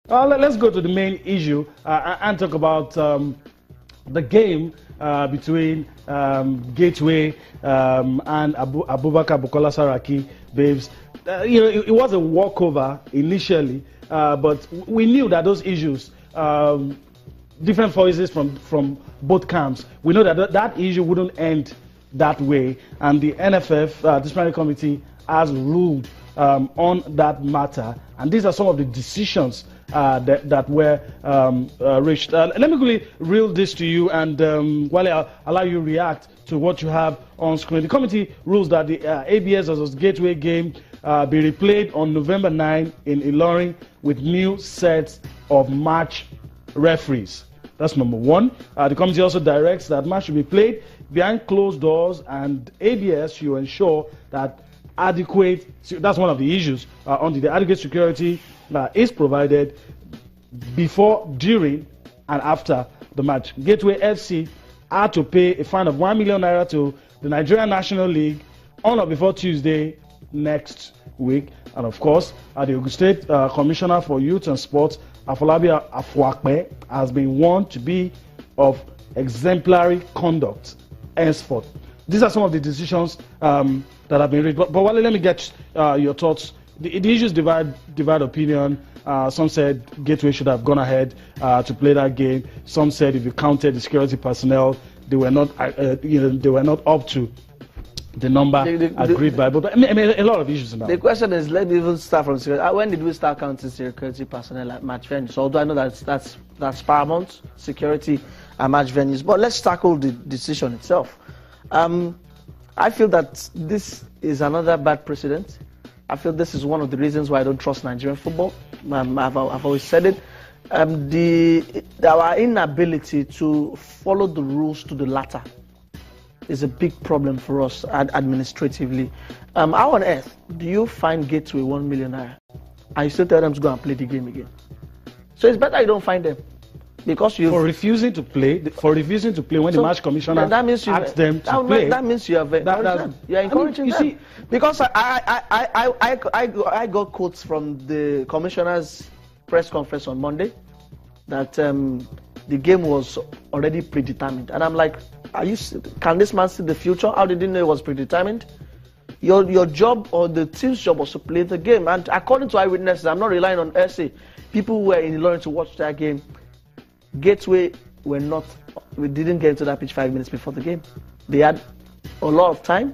Let's go to the main issue and talk about the game between Gateway and Abubakar Bukola Saraki, babes. It was a walkover initially, but we knew that those issues, different voices from both camps, we know that that issue wouldn't end that way, and the NFF disciplinary committee has ruled on that matter, and these are some of the decisions that were reached. Let me quickly reel this to you, and while I'll allow you to react to what you have on screen. The committee rules that the ABS versus Gateway game be replayed on November 9 in Ilorin with new sets of match referees. That's number one. The committee also directs that match should be played behind closed doors, and ABS should ensure that adequate, that's one of the issues, the adequate security is provided before, during, and after the match. Gateway FC had to pay a fine of 1 million naira to the Nigerian National League on or before Tuesday next week. And of course, the Ogun State Commissioner for Youth and Sports, Afolabi Afuakpe, has been warned to be of exemplary conduct henceforth. These are some of the decisions that have been reached. But Wale, let me get your thoughts. The issues divide opinion. Some said Gateway should have gone ahead to play that game. Some said if you counted the security personnel, they were not, they were not up to the number agreed by. But I mean, a lot of issues in that. The question is, let me even start from security. When did we start counting security personnel at match venues? Although I know that's paramount, security at match venues. But let's tackle the decision itself. I feel that this is another bad precedent. I feel this is one of the reasons why I don't trust Nigerian football. I've always said it. Our inability to follow the rules to the latter is a big problem for us administratively. How on earth do you find Gateway 1 million naira and you still tell them to go and play the game again? So it's better you don't find them. Because you for refusing to play when the match commissioner asked them to play. That means you have you're encouraging them. See, because I got quotes from the commissioner's press conference on Monday that the game was already predetermined, and I'm like, can this man see the future? How did he know it was predetermined? Your job or the team's job was to play the game, and according to eyewitnesses, I'm not relying on SA. People who were in Ilorin to watch that game. Gateway we didn't get into that pitch 5 minutes before the game. They had a lot of time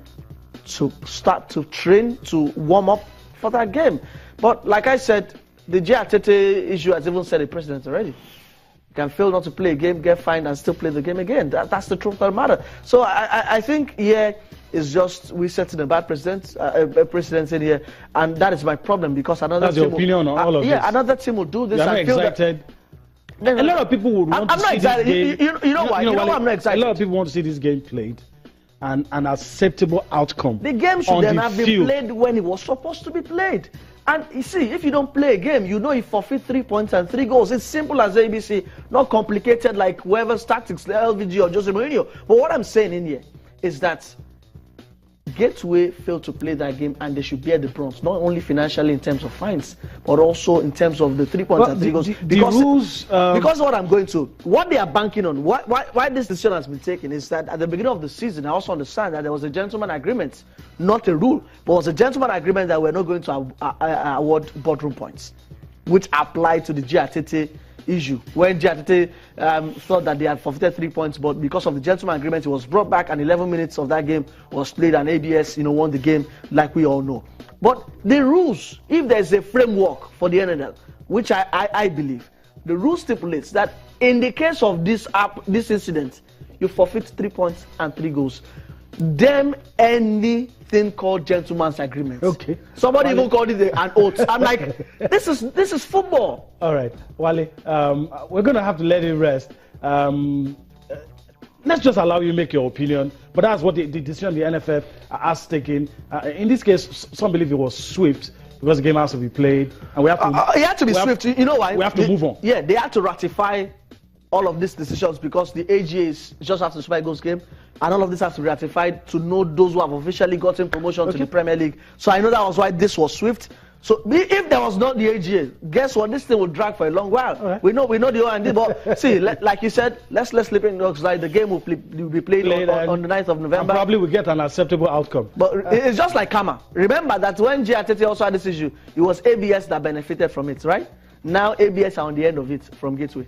to start to train, to warm up for that game. But like I said, the GRTT issue has even set a precedent already. You can fail not to play a game, get fined, and still play the game again. That's the truth of the matter. So I think it's just we setting a bad precedent in here, and that is my problem because another team. That's your opinion on all of this. Yeah, another team will do this. You're not excited. A lot of people would want to see this game. You know why? I'm not excited. A lot of people want to see this game played and an acceptable outcome. The game should then have been played when it was supposed to be played. And you see, if you don't play a game, you know you forfeit 3 points and 3 goals. It's simple as ABC, not complicated like whoever's tactics, LVG or Jose Mourinho. But what I'm saying in here is that Gateway failed to play that game, and they should bear the brunt, not only financially in terms of fines, but also in terms of the 3 points and 3 goals. Because what they are banking on, why this decision has been taken is that at the beginning of the season, I also understand that there was a gentleman agreement, not a rule, but was a gentleman agreement that we're not going to award boardroom points, which applied to the GRTT issue. When GRTT thought that they had forfeited 3 points, but because of the gentleman agreement, it was brought back and 11 minutes of that game was played and ABS, won the game like we all know. But the rules, if there's a framework for the NNL, which I believe, the rule stipulates that in the case of this incident, you forfeit 3 points and 3 goals. Anything called gentleman's agreement. Okay. Somebody even called it an oath. I'm like, this is football. All right, Wale. We're gonna have to let it rest. Let's just allow you to make your opinion. But that's what the decision the NFF has taken. In this case, some believe it was swift because the game has to be played, and we have to. It had to be swift. You know why? We have to move on. Yeah, they had to ratify all of these decisions because the AGA is just after the Super Eagles game. And all of this has to be ratified to know those who have officially gotten promotion to the Premier League. So I know that was why this was swift. So if there was not the AGA, guess what? This thing will drag for a long while. Right. We know the O&D, but see, like you said, let's sleep in the like the game will be played on the 9th of November. And probably we get an acceptable outcome. But it's just like Kama. Remember that when Giatete also had this issue, it was ABS that benefited from it, right? Now ABS are on the end of it from Gateway.